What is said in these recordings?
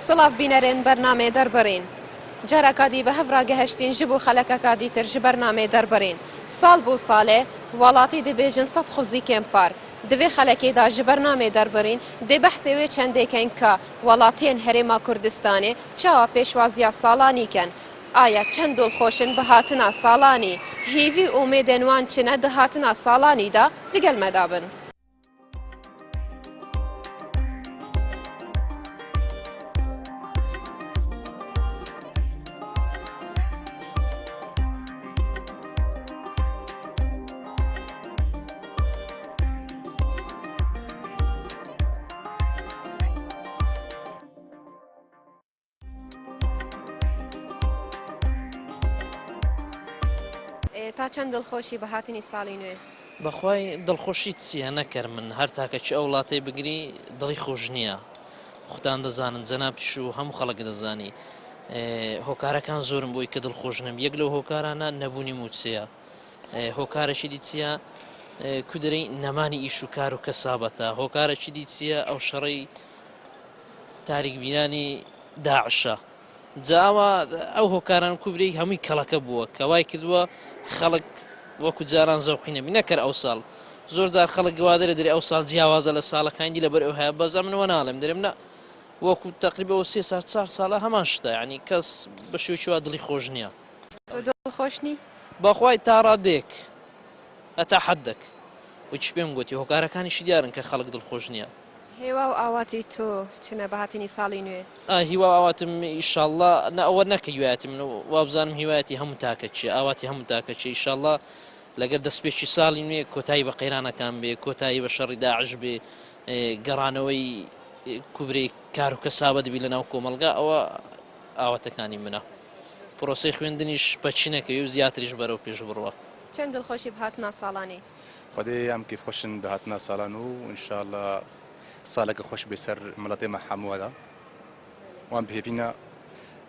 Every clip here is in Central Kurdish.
سلاف بینەرێن بەرنامێ دەربڕین. جارەکادی بە هەڤڕاگەهشتین ji بۆ خەلەکەکادی تر ji بەرنامێ دەربڕین. ساڵ بۆ ساڵێ وڵاتی دەبێژن سەد خوزیکێن پار. Divê xelekê da ji bernamê derbirin dê behsê wê çendêken ka welatiyên Herêma Kurdistanê çawa pêşwaziya salanî ken. Aya çend dolxoşin bi hatina salanî, hêvî umêdên wan çine di hatina salanî da digel me dabin. تا چەند دڵخۆشی بە هاتنی ساڵی نوێ بەخوای دڵخۆشی چیە نەکەر من هەر تاکەچی ئەو وڵاتی بگری دڵی خۆش نییە خوددان دەزانن جەنابتیش و هەموو خەڵک دەزانی هۆکارەکان زۆرم بۆی کە دڵخۆش نم یەک لەو هۆکارانە نەبوونی موچەیە هۆکارەشی دی چییە کودرەی نەمانی ئیش و کار و کەسابەتە هۆکارەکی دی چییە ئەو شەڕی تاریکبینانی داعشە جاوە ئەو هۆکاران کوبرەی هەمووی کەڵەکە بووە کەوای کردووە خەڵک وەکو جاران زەوقی نەبی نەکەر ئەو ساڵ زۆر جار خەڵک گوادرە دەری ئەو ساڵ جیاوازە لە ساڵەکانی لەبەر ئەو هەیە بەزە منەوە ناڵێم دەرێم نە وەکو تقریبەوە 3-4 ساڵە هەمان شتە ینی کەس بە شێوەی وا دڵی خۆش نییە دڵخۆشنی بەخوای تا ڕادێک هەتا حەدێک وچ پێم گوتی هۆکارەکانیشی دیارن کە خەڵک دڵخۆش نییە هێوا و ئاواتی تۆ چنە بە هاتنی ساڵی نوێ هیوا ئاواتم ئیشاءڵڵا ئەوە نەکە هیوایەتی من وابزانم هیوایەتی هەموو تاکە چی ئاواتی هەموو تاکە چی ئیشاءڵڵا لەگەر دەستپێکی ساڵی نوێ کۆتایی بە قەیرانەکان بێ کۆتایی بە شەڕی داعش بێ گەڕانەوەی کوبرەی کار و کەسابەت بی لەناو کۆمەلگا ئەوە ئاواتەکانی منە پرۆسەی خوێندنیش بەچینەکەوی و زیاتریش بەرەو پێش بڕوە چەند دڵخۆشی بە هاتنا ساڵانی خودی ئەم کیف خۆشن بە هاتنا ساڵان و ئینشاءڵڵا ساڵێکە خۆش بێ سەر مڵەتێمە هەمووەدا وان پێبینە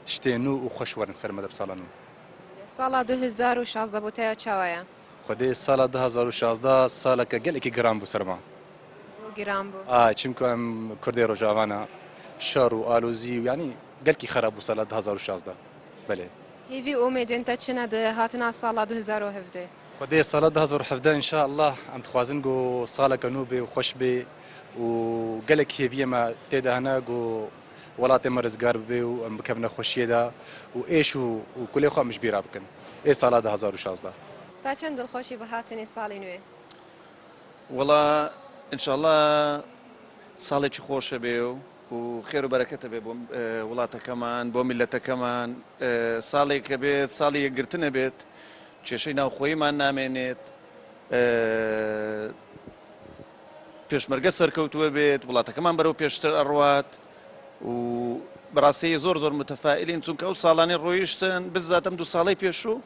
تشتێن و خۆش وەرن سەرمەدە ساڵان و ساڵا 2016 بۆ تایە چاوایە خودی ساڵە 2016 ساڵەکە گەلێکی گران بوو سەرما گران بوو چونکە ئەم کوردی ڕۆژاوانە شەڕ و ئالۆزی و ینی گەلکی خراپ بوو ساڵە 2016 بەلێ هیوی ئومێدێن تا چنە هاتنا ساڵا 2017 خودی ساڵە 2017 ئینشاءڵڵا ئەم دخوازن گۆ ساڵەکە نو بێ و خۆش بێ و گەلێک هێویەمە تێدا هەنا گۆ وڵاتێمە ڕزگار ببێ و ئەم بکەبنە خۆشیێدا و ئێش و کولێ خۆ مش بیرا بکەن ئێ ساڵا 2016 تا چەند دڵخۆشی بە هاتنی ساڵی نوێ وەڵا ئینشاءڵڵا ساڵێکی خۆشە بێ و خێر و بەرەکەتە بێ بۆ وڵاتەکەمان بۆ میلەتەکەمان ساڵێکە بێت ساڵی یەکگرتنە بێت کێشەی ناوخۆییمان نامێنێت پێشمەرگە سەرکەوتووە بێت وڵاتەکەمان بەرەو پێشتر ئەڕوات و بەڕاستی زۆر متەفائلین چونکە ئەو ساڵانی ڕۆیشتن بزاتم 2 ساڵی پێشوو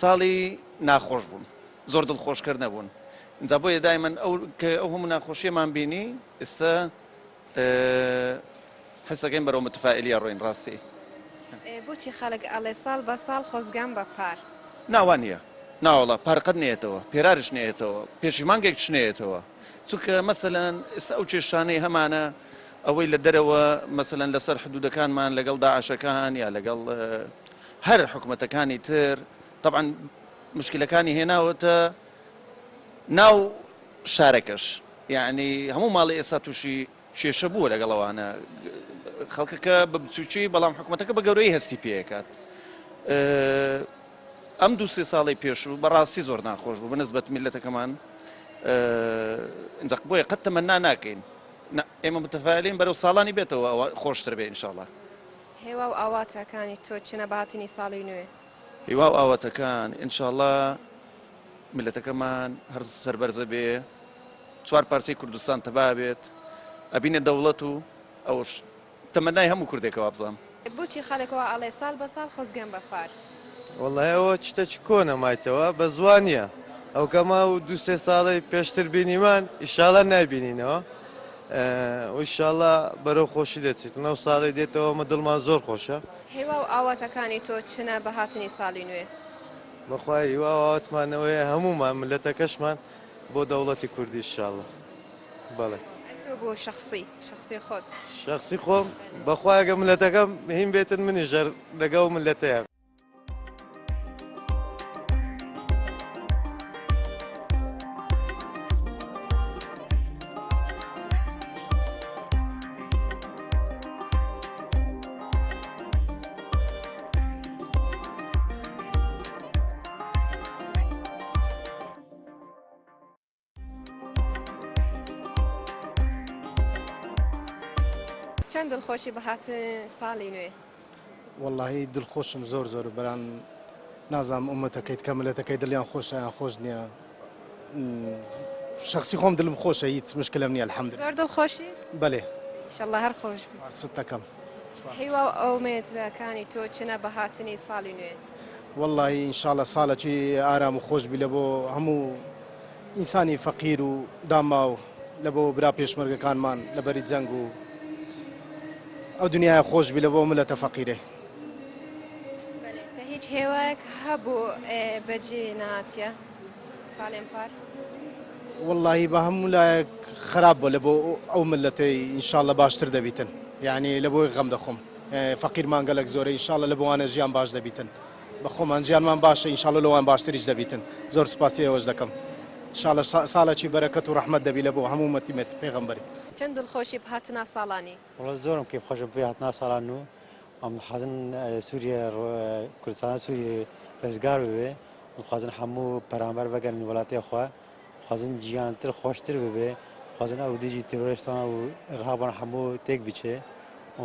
ساڵی ناخۆش بوون زۆر دڵخۆشکەر نەبوون اینجا بۆیە دایمەن ئەو هەموو ناخۆشیەمان بینی ئێستا حسەکەین بەرەو متەفائلیە ڕۆین ڕاستی بۆچی خەڵک ئەڵێ ساڵ بە ساڵ خۆزگان بە پار ناوان نییە ناوەڵە پارقەت نێتەوە پێرارش نێتەوە پێشیمانگێک نێتەوە چونکە مەسەلەن ئێستا ئەو کێشانەی هەمانە ئەوەی لە دەرەوە مەسەلەن لەسەر حدودەکانمان لەگەڵ داعشەکان یا لەگەڵ هەر حکومەتەکانی تر طبعا مشکلەکانی هێناوەتە ناو شارەکەش یعنی هەموو ماڵی ئێستا تووشی کێشە بووە لەگەڵەوانە خەڵکەکە بە بچووکی بەڵام حکومەتەکە بە گەورەی هەستی پێکات ئەم 2-3 ساڵی پێشوو بەڕاستی زۆر ناخۆش بوو بەنسبەت میلەتەکەمان بۆیە قەت تەمەنا ناکەین ئێمە متەفائلین بەرەو ساڵانی بێتەوە ئەوە خۆشتر بێ ئینشاءڵڵا هێوا و ئاواتەکانی تۆ چنە بە هاتنی ساڵی نوێ هیوا و ئاواتەکان ئینشاءڵڵا میلەتەکەمان هەر سەربەرزە بێ 4 پارچەی کوردستان تەبا بێت ئەبینە دەوڵەت و ئەوش تەمەنای هەموو کوردێکەوە بزانم بۆچی خەڵکەوە ئەڵێ ساڵ بە ساڵ خۆزگەن بە پار وەڵای ئەوە شتێکی کۆنە مایتەوە بە زوانیە ئەو کەما و 2-3 ساڵی پێشتر بینیمان ئیشاڵە نایبینینەوە ئیشاڵە بەرەو خۆشی دەچیت نەو ساڵی دێتەوە مە دڵمان زۆر خۆشە هێوا و ئاواتەکانی تۆ چنە بە هاتنی ساڵی نوێ بەخوای هیوا ئاواتمانەوەی هەمومان ملەتەکەشمان بۆ دەوڵەتی کوردی ئیشاڵە بەڵێ تۆ تۆ بۆ شخصی خۆت شخصی خۆم بەخوایگە ملەتەکەم هیم بێتن منی ژەر لەگەڵ ملەتەیە. چەند دڵخۆشی بەهاتن ساڵی نوێ واللهی دڵخۆشم زۆر بەران نازام ئومەتەکەیت کە ملەتەکەی دڵیان خۆشیان خۆش نییە شخصی خۆم دڵم خۆشە هیچ مشکلم نییە الحەمدلله زۆر دڵخۆشی بەڵێ ئینشەڵڵا هەر خۆش بێت ست دەکەم هیوا و ئەومێدەکانی تۆ چنە بەهاتنی ساڵی نوێ واللهی ئینشاڵە ساڵێکی ئارام و خۆش بی لە بۆ هەموو ئینسانی فەقیر و داماو لە بۆ برا پێشمەرگەکانمان لەبەری جەنگ و ئەو دنیای خۆش بی لە بۆ ملەتە فەقیرێ تە هیچ هێوایەک هەبوو بەجێ نهاتیە ساڵێن پار واللهی بە هەموو لایەک خراپ بۆ لە بۆ ئەو ملەتەی ئینشاڵە باشتر دەبیتن یعنی لە بۆی غەم دەخۆم فەقیرمان گەلک زۆرە ئینشاڵە لە بۆوانە ژیان باش دەبیتن بە خۆمان ژیانمان باشە ئینشاڵە لەوان باشتریش دەبیتن زۆر سوپاسی ئەوەش دەکەم ئینشاڵە ساڵێکی بەرەکەت و ڕەحمەت دەبی لە بۆ هەموو مەتیمێت پێغەمبەری چەند دڵخۆشی بهاتنە ساڵانی والله زۆرم کێ خۆشە بێ هاتنا ساڵان و ئەم حەزن سووریە کوردستان سووری ڕێزگار ببێ خوازن هەموو پەرامبەر بەگەن وڵاتی خوا خوازن جیانتر خۆشتر ببێ خوازن ئەو دیجی تیرۆریستان و ڕهابان هەموو تێک بچێ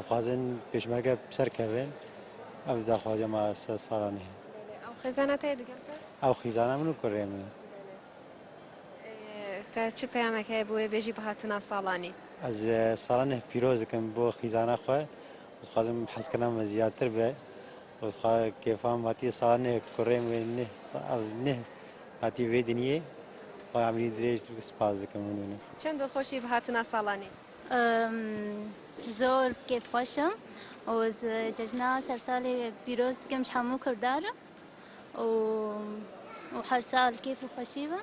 خوازن پێشمەرگە سەرکەوێن ئەو داخوازیمە ساڵانی ئەو خێزانەتەیە دەگەڵتە ئەو خیزانە من و کوڕێ من تا چ پەیامەکەی بۆیە بێژی بەهاتنە ساڵانی ئەز ساڵانێ پیرۆز دەکەم بۆ خیزانە خۆ خوازم حەزکردنامە زیاتر بێ کێفام هاتی ساڵانێ کوڕێ نه هاتی وێ دنیێ ئەمری درێژ سپاس دەکەم منێ چەند دڵخۆشی بەهاتنە ساڵانی زۆر کێف خۆشم و جەژنا سەرساڵی پیرۆز دکەم هەموو کوردارە و هەر ساڵ کێف و خۆشی بە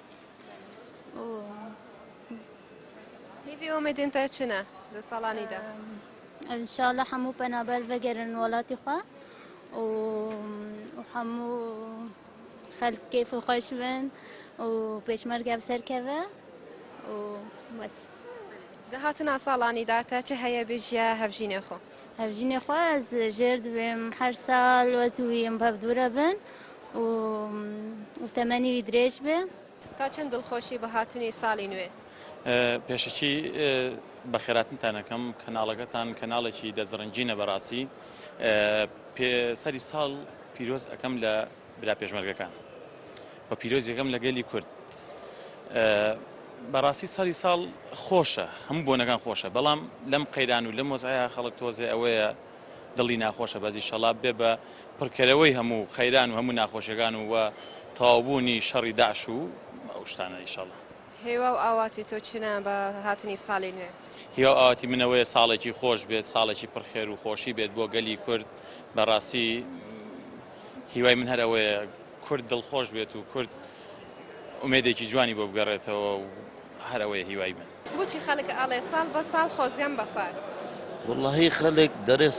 هیوی ئومێدێنتە چنە دە ساڵانیدا ئینشاڵە هەموو پەنابەر بەگەرن وڵاتی خوا و هەموو خەلک کێف و خۆش بن و پێشمەرگە بسەرکەوە و بەس دەهاتنە ساڵانیدا تا چه هەیە بێژیە هەڤژینێ خۆ هەڤژینێ خوا ئەز ژێر دەبێم هەر ساڵ وەزویم بەفدورە بن و تەمەنیوی درێژ بێ تا چەند دڵخۆشی بەهاتنی ساڵی نوێ پێشەکی بەخێراتنتانەکەم کەناڵەکەتان کەناڵێکی دەزڕنجینە بەڕاستی سەری ساڵ پیرۆز ئەەکەم لە برا پێشمەرگەکان بە پیرۆز یەکەم لە گەلی کورد بەڕاستی سەری ساڵ خۆشە هەموو بۆنەکان خۆشە بەڵام لەم قەیران و لەم وەزایە خەڵک تۆزێ ئەوەیە دڵی ناخۆشە بەزی شەڵاب بێ بە پڕکەرەوەی هەموو خەیران و هەموو ناخۆشیەکان و تەواوبوونی شەڕی داعش و ئەو شتانە ئینشەڵڵا هێوا و ئاواتی تۆ چنە بە هاتنی ساڵی نوێ هیوا ئاواتی منەوەیە ساڵێکی خۆش بێت ساڵێکی پڕخێر و خۆشی بێت بۆ گەلی کورد بەڕاستی هیوای من هەرەوەیە کورد دڵخۆش بێت و کورد ئومێدێکی جوانی بۆ بگەڕێتەوە و هەرەوەیە هیوای من بۆچی خەڵک ئەڵێ ساڵ بە ساڵ خۆزگەم بەپار واللهی خەڵک دەرێت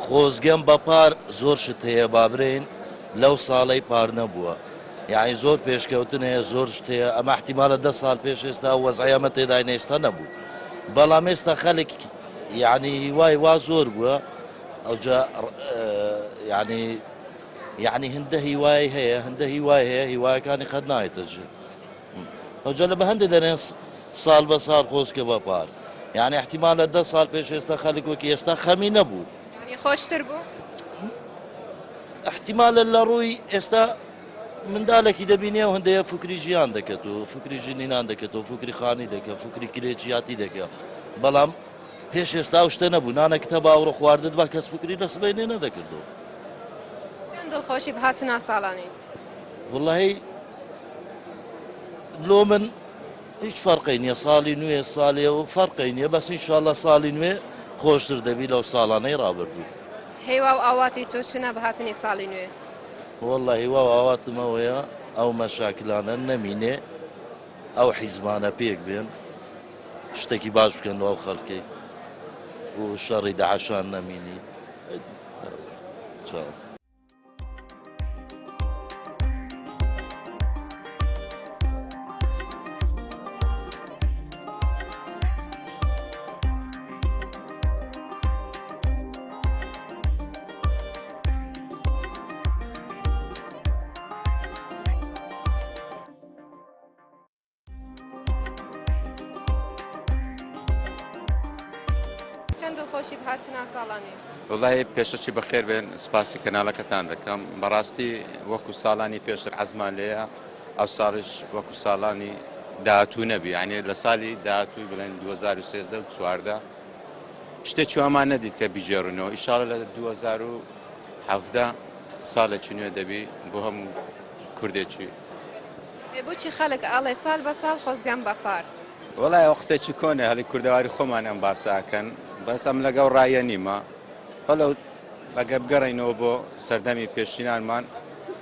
خۆزگەم بەپار زۆر شت هەیە بابرین لەو ساڵەی پار نەبووە یعنی زۆر پێشکەوتن هەیە زۆر شت هەیە ئەمە احتیمالە 10 ساڵ پێش ئێستا وەزعیەمە تێدای نێستا نەبوو بەڵام ئێستا خەڵک یعنی هیوای وا زۆر بووە ئەوجا یعنی هەندە هیوای هەیە هەندە هیوای هەیە هیوایەکانی قەت نایەتە ژێر ئەوجا لە بە هەندێک دەنێن ساڵ بە ساڵ خۆزکە بەپار یعنی احتیمالە 10 ساڵ پێش ئێستا خەڵک وەکی ئێستا خەمی نەبوو یعنی خۆشتر بوو احتیمالە لە ڕووی ئێستا منداڵێکی دەبینێ و هەندەیە فکری ژیان دەکەت و فکری ژنینان دەکەت و فکری خانی دەکەت فکری کرێچیاتی دەکەت بەڵام پێش ئێستا شتە نەبوو نانە کتە باوڕە خواردت با کەس فکری لە سبەینێ نەدەکردەوە چەند دڵخۆشی بهاتنە ساڵانی وڵڵهی لۆ من هیچ فەرقی نییە ساڵی نوێ ساڵێ و فەرقی نییە بەس ئینشاڵڵا ساڵی نوێ خۆشتر دەبی لەو ساڵانەی ڕابردوو هێوا و ئاواتی تۆ چنە بەهاتنی ساڵی نوێ واللهی وا ئاواتمەوەیە ئەو مەشاکلانە نەمینێ ئەو حیزبانە پێک بێن شتێکی باش بکەن ئەو خەڵکی و شەڕی داعشان نەمینی. چەند دڵخۆشی بهاتنە ساڵانی وڵی پێشەچی بەخێر بێن سپاسی کەناڵەکەتان دەکەم بەڕاستی وەکو ساڵانی پێشتر عەزمان لێیە ئەو ساڵش وەکو ساڵانی داهاتوو نەبی یعنی لە ساڵی داهاتووی بڵێن 2013 و 2014 شتێکی ئەمان نەدیت کە بیجێڕنەوە ئیشاڵە لە 2017 ساڵێکی نوێ دەبی بۆ هەموو کوردێکی. بۆچی خەڵک ئاڵێ ساڵ بە ساڵ خۆزگەم بەپار وڵای ئەو قسێکی کۆنێ هەڵی کوردەواری خۆمان ئەم باساکەن بەس ئەم لەگەڵ ڕایە نیمە بەڵەو ئەگە بگەڕینەوە بۆ سەردەمی پێشینانمان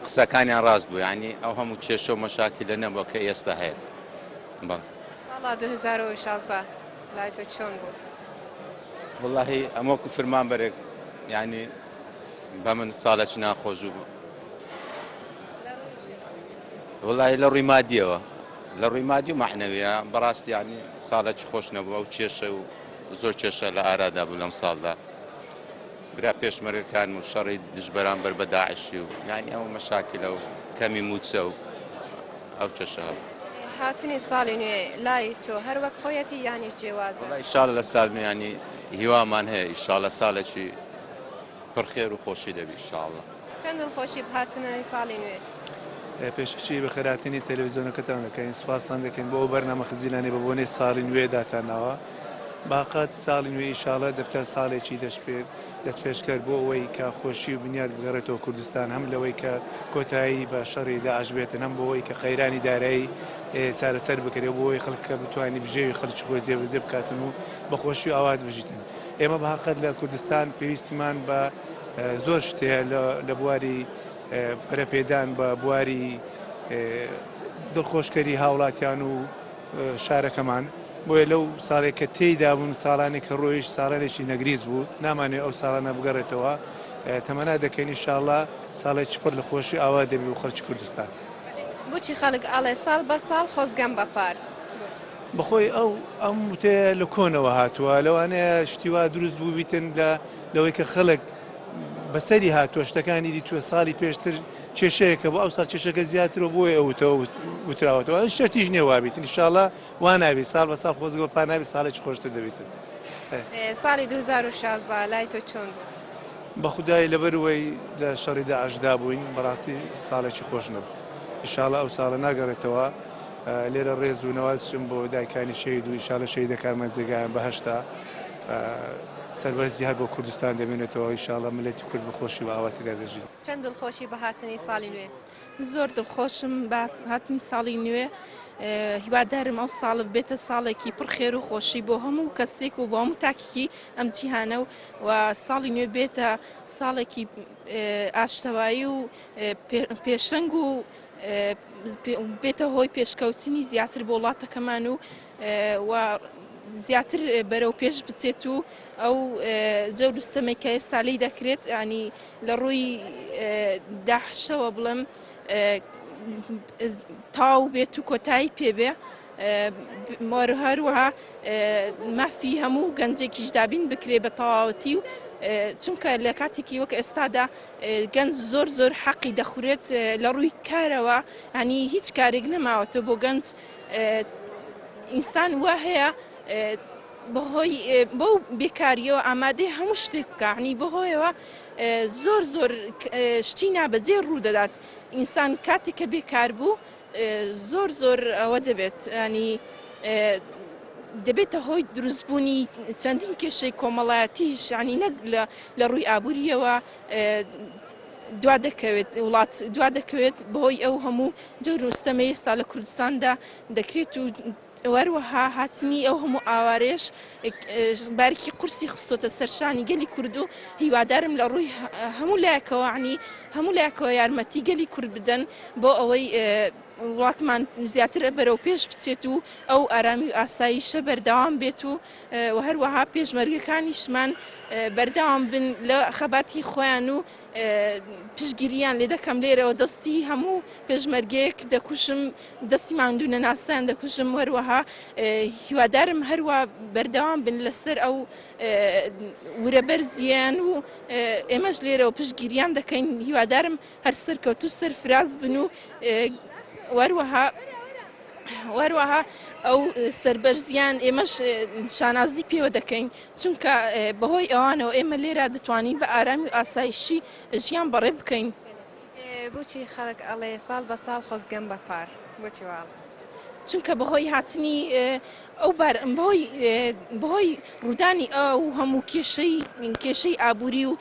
قسەکانیان ڕاست بوو ینی ئەو هەموو کێشە و مەشاکلە نەبووە کە ئێستا هەیە. ساڵا 2016 لای تۆ چۆن بوو؟ وڵی ئەمەکو فرمان بەرێک ینی بە من ساڵێکی ناخۆش بوو وڵی لە ڕووی مادیەوە لە ڕووی مادی و معنەویە بەڕاستی ینی ساڵێکی خۆش نەبووە و کێشە و زۆر کێشە لە ئارادا بوو لەم ساڵدا برا پێشمەرگەکان و شەڕی دژبەران بەر بە داعشی و یانی ئەو مەشاکلە و کەمی موچە و ئەو کێشە هەبوو. هاتنی ساڵی نوێ لای تۆ هەر وەک خۆیەتی یانی جێوازە؟ ئیشاڵە لە ساڵ نوێ ینی هیوامان هەیە ئیشاڵە ساڵێکی پڕخێر و خۆشی دەبی ئیشاڵە. چەند دڵخۆشی بهاتنەوەی ساڵی نوێ؟ پێشکەچی بە خێراتنی تەلەڤیزیۆنەکەتان دەکەین سوپاسان دەکەین بۆ بەرنامە خزیلانی بە بۆنەی ساڵی نوێ داتانەوە باقات ساڵی نوێ ئیشاڵە دەبتە ساڵێکی دەست پێشکەر بۆ ئەوەی کە خۆشی و بنیاد بگەڕێتەوە کوردستان هەم لەوەی کە کۆتایی بە شەڕی داعش بێتن هەم بۆ ئەوەی کە خەیرانی دارایی چارەسەر بکرێت بۆ ئەوەی خەڵکە بتوانانی بژێوی خەڵکی خۆی جێبەجێ بکاتن و بە خۆشی و ئاوات بژیتن. ئێمە بەحەقەت لە کوردستان پێویستمان بە زۆر شتەیە لە بواری پەرەپێدان بە بواری دڵخۆشکەری هاوڵاتیان و شارەکەمان بۆیە لەو ساڵێک کە تێیدا بوون ساڵانێک کە ڕۆیش ساڵانێکی نەگریز بوو نامانێت ئەو ساڵانە بگەڕێتەوە تەمەنا دەکەین ئینشاءڵڵا ساڵێکی پڕ لە خۆشی ئاوا دەبی و خەڵکی کوردستان. بۆچی خەڵک ئاڵێ ساڵ بە ساڵ خۆزگەم بەپار؟ بەخۆی ئەم وتەیە لە کۆنەوە هاتووە لەوانەیە شتیوا دروست بوو بیتن لەوەی کە خەڵک بەسەری هاتووە شتەکانی دیتووە ساڵی پێشتر کێشەیەکە بۆ ئەو ساڵ کێشەکە زیاترەوە بۆیە ئەوتەوە وتراوەتەوە شتیش نێوابیت ئینشاءڵڵا وا نابێت ساڵ بە ساڵ خۆزگە بەپار نابێت ساڵێکی خۆشتر دەبێتن. ساڵی 2016 لای تۆ چۆن بوو؟ بە خودای لەبەرەوەی لە شەڕی داعشدا بووین بەڕاستی ساڵێکی خۆش نەبوو ئینشاءڵڵا ئەو ساڵە ناگەڕێتەوە لێرە ڕێز و نەوازشم بۆ دایکانی شەید و ئینشاءڵڵا شەیدەکانمان جێگایان بەهەشتا سەربەرزی هەر بۆ کوردستان دەبێنێتەوە ئینشاءڵڵا ملەتی کورد بەخۆشی و ئاواتیدا دەژین. چەند دڵخۆشی بە هاتنی ساڵی نوێ؟ زۆر دڵخۆشم بە هاتنی ساڵی نوێ هیوادارم ئەو ساڵ بێتە ساڵێکی پڕخێر و خۆشی بۆ هەموو کەسێک و بۆ هەموو تاکێکی ئەم جیهانە و ساڵی نوێ بێتە ساڵێکی ئاشتەوایی و پێشەنگ و بێتە هۆی پێشکەوتنی زیاتر بۆ وڵاتەکەمان و زیاتر بەرەو پێش بچێت و ئەو جەورستەمەی کە ئێستا لێی دەکرێت ینی لە ڕووی داعشەوە بڵێم تاو بێت و کۆتایی پێبێ هەروەها مافی هەموو گەنجێکیش دابین بکرێ بە تەواوەتی و چونکە لە کاتێکی وەک ئێستادا گەنج زۆر حەقی دەخورێت لە ڕووی کارەوە ینی هیچ کارێک نەماوەتە بۆ گەنج ئینسان وا هەیە بەهۆی بۆ بێکاریەوە ئامادەی هەموو شتێک بکانی بەهۆیەوە زۆر شتی نابەجێ ڕوو دەدات ئینسان کاتێککە بێکار بوو زۆر ئەوە دەبێت ینی دەبێتە هۆی دروستبوونی چەندین کێشەی کۆمەڵایەتیش ینی نەک لە ڕووی ئابوووریەوە دوا دەکەوێت وڵات دوا دەکەوێت بەهۆی ئەو هەموو جەورستەمە ئێستا لە کوردستاندا دەکرێت و وەروەها هاتنی ئەو هەموو ئاوارێش بارێکی قورسی خستۆتە سەرشانی گەلی کورد و هیوادارم لە ڕووی هەموو لایەکەوە عنی هەموو لایەکەوە یارمەتی گەلی کورد بدەن بۆ ئەوەی وڵاتمان زیاتر بەرەو پێش بچێت و ئەو ئارامی و ئاساییشە بەردەوام بێت و هەروەها پێشمەرگەکانیشمان بەردەوام بن لە خەباتی خۆیان و پشگیریان لێ دەکەم لێرەوە دەستی هەموو پێشمەرگەیەک دەکوشم دەستی ماندوونە ناسان دەکوشم هەروەها هیوادارم هەروە بەردەوام بن لەسەر ئەو ورەبەرزیان و ئێمەش لێرەوە پشگیریان دەکەین هیوادارم هەر سەرکەوتو سەرفراز بن و وەروەها ئەو سەربەرزیان ئێمەش شانازی پێوە دەکەین چونکە بەهۆی ئەوانەوە ئێمە لێرە دەتوانین بە ئارامی و ئاسایشی ژیان بەڕێ بکەین. بۆچی خەڵک ئەڵێ ساڵ بە ساڵ خۆزگەم بەپار بۆچی واڵ؟ چونکە بەهۆی هاتنی ئەو بەهۆی ڕوودانی ئەو هەموو کێشەی ئابووری و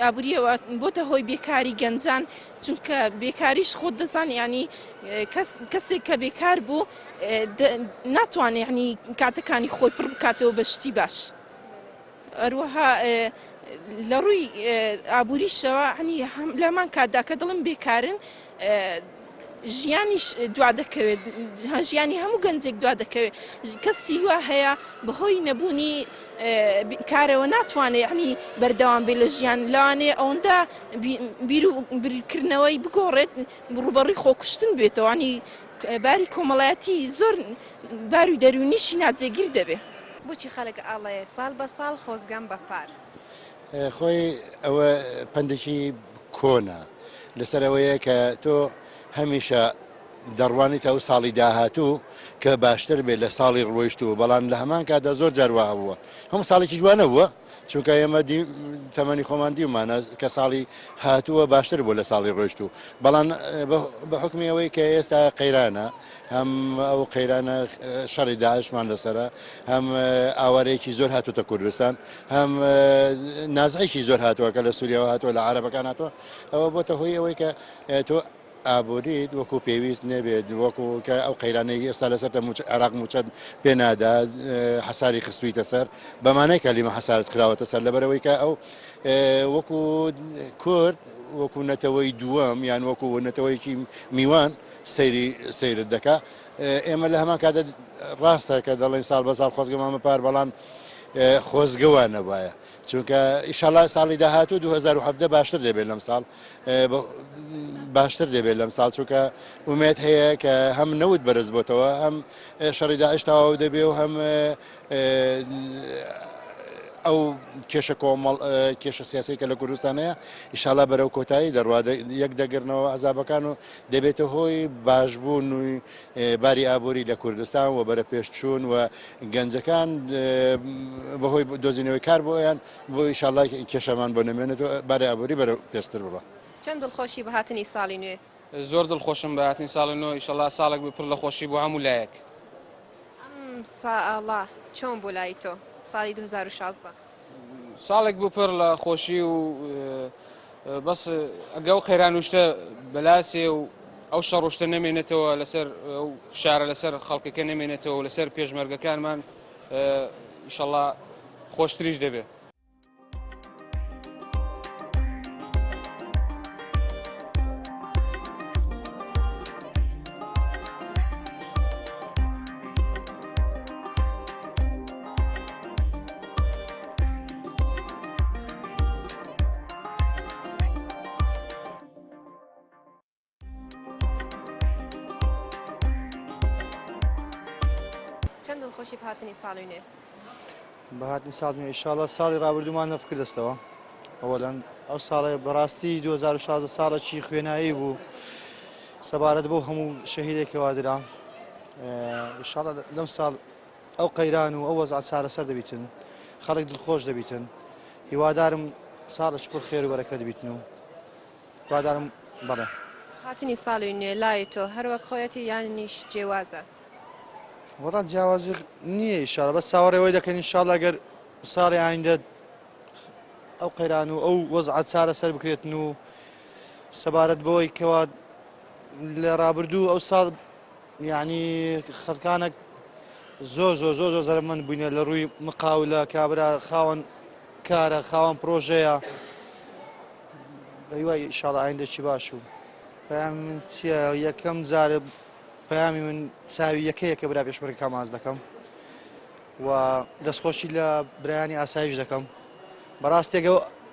ئابووریەوە بۆتە هۆی بێکاری گەنجان چونکە بێکاریش خۆت دەزانانی ینی کەسێک کە بێکار بوو ناتوانێت ینی کاتەکانی خۆی پڕ بکاتەوە بە شتی باش. هەروەها لە ڕووی ئابووریشەوە هەنی لەمان کاتدا کە دڵم بێکارن ژیانیش دوا دەکەوێت ژیانی هەموو گەنجێک دوا دەکەوێت کەسی وا هەیە بەهۆی نەبوونی کارەوە ناتوانێت ینی بەردەوام بێ لە ژیان لەوانەیە ئەوەندا بیرکردنەوەی بگۆڕێت ڕوبەڕی خۆکوشتن بێتەوە ینی باری کۆمەڵایەتی زۆر باروی دەرونیشی ناجێگیر دەبێت. بۆچی خەڵک ئەڵێ ساڵ بە ساڵ خۆزگەم بەپار؟ خۆی ئەوە پندێکی کۆنا لەسەر ئەوەیە کە تۆ هەمیشە دەڕوانیتە ئەو ساڵی داهاتوو کە باشتر بێت لە ساڵی ڕۆیشتوو بەڵام لە هەمان کاتدا زۆر جاروا بووە هەموو ساڵێکی جوانە بووە چونکە ئێمە تەمەنی خۆمان دیومانە کە ساڵی هاتووە باشتر بوو لە ساڵی ڕۆیشتوو بەڵام بە حکمی ئەوەی کە ئێستا قەیرانە هەم ئەو قەیرانە شەڕی داعشمان لەسرە هەم ئاوارەیەکی زۆر هاتووتە کوردستان هەم نازعێکی زۆر هاتووە کە لە سووریەوە هاتووە لە عەرەبەکان هاتووە ئەوە بۆتە هۆی ئەوەی کە تۆ ئابووریت وەکو پێویست نەبێت وەکو کە ئەو قەیرانەی ئێستا لەسەر عێراق موچەند پێنادا حەساری خستوویتە سەر بەمانەی کەلیمە حەسارت خراوەتە سەر لەبەرەوەی کە ئەو وەکو کورد وەکو نەتەوەی دووەم یان وەکو نەتەوەیکی میوان سەیرت دەکا ئێمە لە هەمان کاتە ڕاستە کە دەڵێن ساڵ بە ساڵ خۆزگەمانە پار بەڵام خۆزگەوان نەبایە چونکە ئیشاڵا ساڵی داهاتوو 2017 باشتر دەبێت لەم ساڵ باشتر دەبێت لەم ساڵ چونکە ئومێت هەیە کە هەم نەوت بەرز بۆتەوە هەم شەڕی داعش تەواو دەبێ و هەم ئەو کێشە کۆمەڵ کێشە سیاسی کە لە کوردستانەیە ئیشاڵا بەرەو کۆتایی دەڕوا یەک دەگرنەوە عەزابەکان و دەبێتە هۆی باشبوون و باری ئابووری لە کوردستان و بەرە پێشچوون و گەنجەکان بەهۆی دۆزینەوەی کار بۆیان بۆ ئیشاڵا کێشەمان بۆ نەمێنێتەوە باری ئابووری بەرەو پێشتر بڕە. چەند دڵخۆشی بە هاتنی ساڵی نوێ؟ زۆر دڵخۆشم بە هاتنی ساڵی نوێ ئیشاڵا ساڵێک بپڕ لە خۆشی بۆ هەموو لایەک. ئەم ساڵە چۆن بوو لای تۆ ساڵی 2016؟ ساڵێک بوو پڕ لە خۆشی و بەس ئەگە و قەیران وشتە بەلاسێ و ئەو شەڕۆشتە نەمێنێتەوە لەسەر ئەو شارە لەسەر خەڵکەکە نەمێنێتەوە و لەسەر پێشمەرگەکانمان ئیشەڵا خۆشتریش دەبێت. چەند دڵخۆشی بە هاتنی ساڵی نوێ؟ بە هاتنی ساڵ نوێ ئیشاڵا ساڵی ڕابردوومان نەفکر دەستەوە ئەوەلەن ئەو ساڵی بەڕاستی 2016 ساڵێکی خوێنایی بوو سەبارەت بۆ هەموو شەهیدێکەوە درا ئیشاڵا لەم ساڵ ئەو قەیران و ئەو وەزعەت چارەسەر دەبیتن خەڵک دڵخۆش دەبیتن هیوادارم ساڵێکی پڕ خێر و بەرەکەت دەبیتن و هیوادارم بەڵێ. هاتنی ساڵی نوێ لای تۆ هەروەک خۆیەتی یانیش جیاوازە؟ وەڵات جیاوازی نییە ئیشاڵا بەس چاوەڕێەوەی دەکەن ئینشاڵا ئەگەر ساڵی ئایندە ئەو قەیران و ئەو وەزعەت چارەسەر بکرێتن و سەبارەت بەوەی کەوا لە ڕابردوو ئەو ساڵ یعنی خەڵکانێک زۆر زۆر زۆر زۆر زەرمەند بووینە لە ڕووی مقاولە کابرا خاوەن کارە خاوەن پرۆژەیە هیوای ئینشاڵڵا ئایندێکی باش و پەیامی من چییە یەکەم جارە پەیامی من چاوی یەکەیەکە برا پێشمەرگەکە ماز دەکەم و دەستخۆشی لە برایانی ئاسایش دەکەم بەڕاستێکە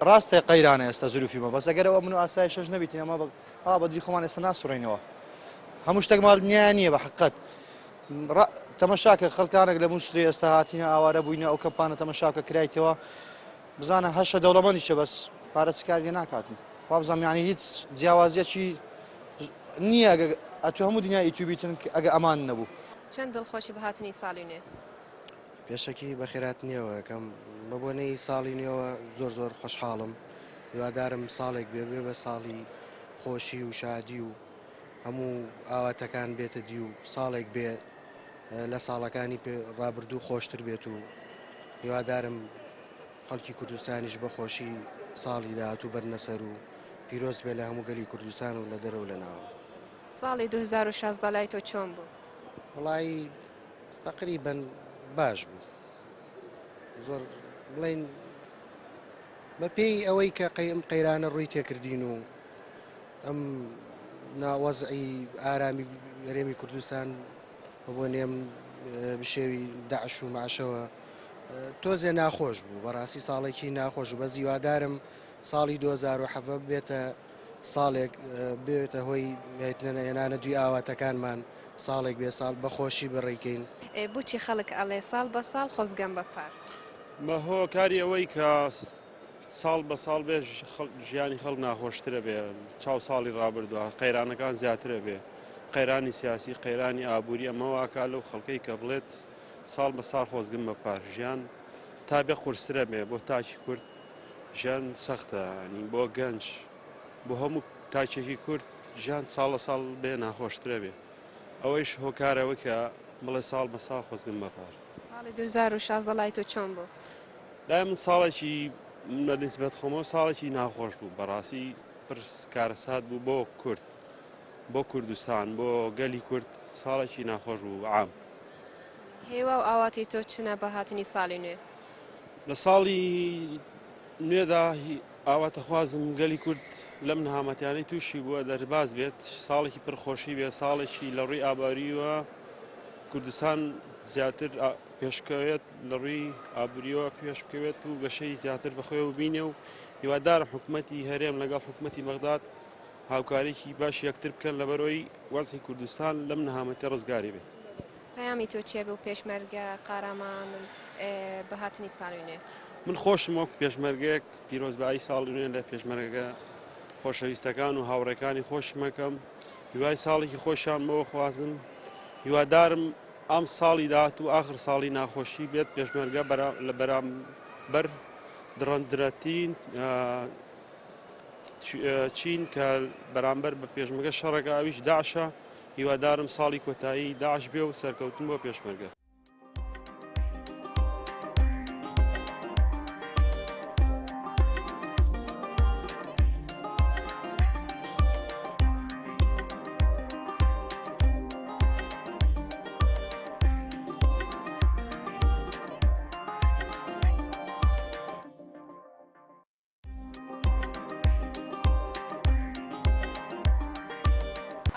ڕاستە قەیرانە ئێستا زروفیمە بەس ئەگەرەوە من و ئاسایی شەش نەبیت ئەمە بەدری خۆمان ئێستا ناسوڕێنەوە هەموو شتێک ماڵ دنیا نییە بە حقیقەت تەمەشاکە خەڵکانێک لە مووسری ئێستا هاتیینە ئاوارە بووینە ئەو کەمپانە تەمەشاکە کرایتەوە بزانە هەشە دەوڵەمەندیشە بەس پارە چکار لێ ناکاتن وا بزانام یعنی هیچ جیاوازیەکی نییە ئەتو هەموو دنیا ئیتوبیتن ئەگە ئەمان نەبوو. چەند دڵخۆشی بە هاتنی ساڵی نوێ؟ پێشەکی بەخێرات نییەوە یەکەم بە بۆنەی ساڵی نوێەوە زۆر خۆشحاڵم هیوادارم ساڵێک بێ بە ساڵی خۆشی و شادی و هەموو ئاواتەکان بێتە دی و ساڵێک بێ لە ساڵەکانی ڕابردوو خۆشتر بێت و هیوادارم خەڵکی کوردستانیش بەخۆشی ساڵی داهاتوو بەرنەسەر و پیرۆز بێ لە هەموو گەلی کوردستان و لە دەرەوە لەناوە. ساڵی 2016 لای تۆ چۆن بوو؟ وڵی تقریبەن باش بوو زۆر بڵێن بەپێی ئەوەی کە ئەم قەیرانە ڕووی تێکردین و ئەم ناوەزعی ئارامی هەرێمی کوردستان بۆ نێم بشێوی داعش و ماشەوە تۆزێ ناخۆش بوو بەڕاستی ساڵێکی ناخۆش بە زیوادارم ساڵی 2007 بێتە ساڵێک بێتە هۆی هێنانە دوی ئاواتەکانمان ساڵێک بێ ساڵ بەخۆشی بەڕێکەین. بچی خەڵک ئەڵێ ساڵ بە ساڵ خۆزگەم بەپار بەهۆ کاری ئەوەی کە ساڵ بە ساڵ بێ ژیانی خەڵک ناخۆشترە بێ چاو ساڵی ڕابردووە قەیرانەکان زیاترە بێ قەیرانی سیاسی قەیرانی ئابووری ئەمەواکە لەو خەڵکەی کە بڵێت ساڵ بە ساڵ خۆزگەم بەپار ژیان تا بێ قورسرە بێ بۆ تاکی کورد ژیان سەختە ینی بۆ گەنج بۆ هەموو تاکێکی کورد ژیان ساڵ لە ساڵ بێ ناخۆشترە بێ ئەوەیش هۆکارەوە کە بڵێ ساڵ بە ساڵ خۆزگەم بەپار. ساڵی 2016 لای تۆ چۆن بوو؟ لای من ساڵێکی لە نسبەت خۆمەوە ساڵێکی ناخۆش بوو بەڕاستی پرس کارەسات بوو بۆ کورد بۆ کوردستان بۆ گەلی کورد ساڵێکی ناخۆش بوو عام. هێوا و ئاواتی تۆ چنە بە هاتنی ساڵی نوێ؟ لە ساڵی نوێدا ئاواتەخوازم گەلی کورد لەم نەهامەتیانەی تووشی بووە دەرباز بێت ساڵێکی پرخۆشی بێت ساڵێکی لە ڕووی ئاباریوە کوردستان زیاتر پێشکەوێت لە ڕووی ئابووریەوە پێش بکەوێت و گەشەی زیاتر بەخۆی ببینێ و هیوادارم حکوومەتی هەرێم لەگەڵ حکوومەتی بەغداد هاوکارێکی باش یەکتر بکەن لەبەرەوەی وەزعی کوردستان لەم نەهامەتی ڕزگاری بێت. پەیامی تۆ چێ بێ و پێشمەرگە قارەمان بە هاتنی ساڵی نوێ؟ من خۆشم وەک پێشمەرگەیەک پیرۆزبایی ساڵی نوێ لە پێشمەرگە خۆشەویستەکان و هاوڕێکانی خۆشمەکەم هیوای ساڵێکی خۆشیان بەوە خوازم هیوادارم ئەم ساڵی داهات و ئاخر ساڵی ناخۆشی بێت پێشمەرگە لە بەرامبەر درەندرەترین چین کە بەرامبەر بە پێشمەرگە شەڕێکە ئەویش داعشە هیوادارم ساڵی کۆتایی داعش بێ و سەرکەوتن بۆ پێشمەرگە.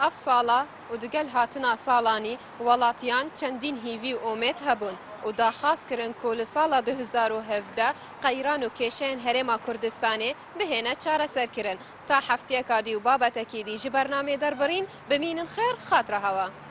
ئەف ساڵە و دگەل هاتنە ساڵانی وڵاتیان چەندین هیوی و ئومێت هەبوون و داخوازکردن کو لە ساڵە 2017 قەیران و کێشەیان هەرێما کوردستانê بهێنە چارەسەرکردن تا هەفتەیەکا دی و بابەتێکی دی ji بەرنامê derbarîn bimînin xêr xatir hewa.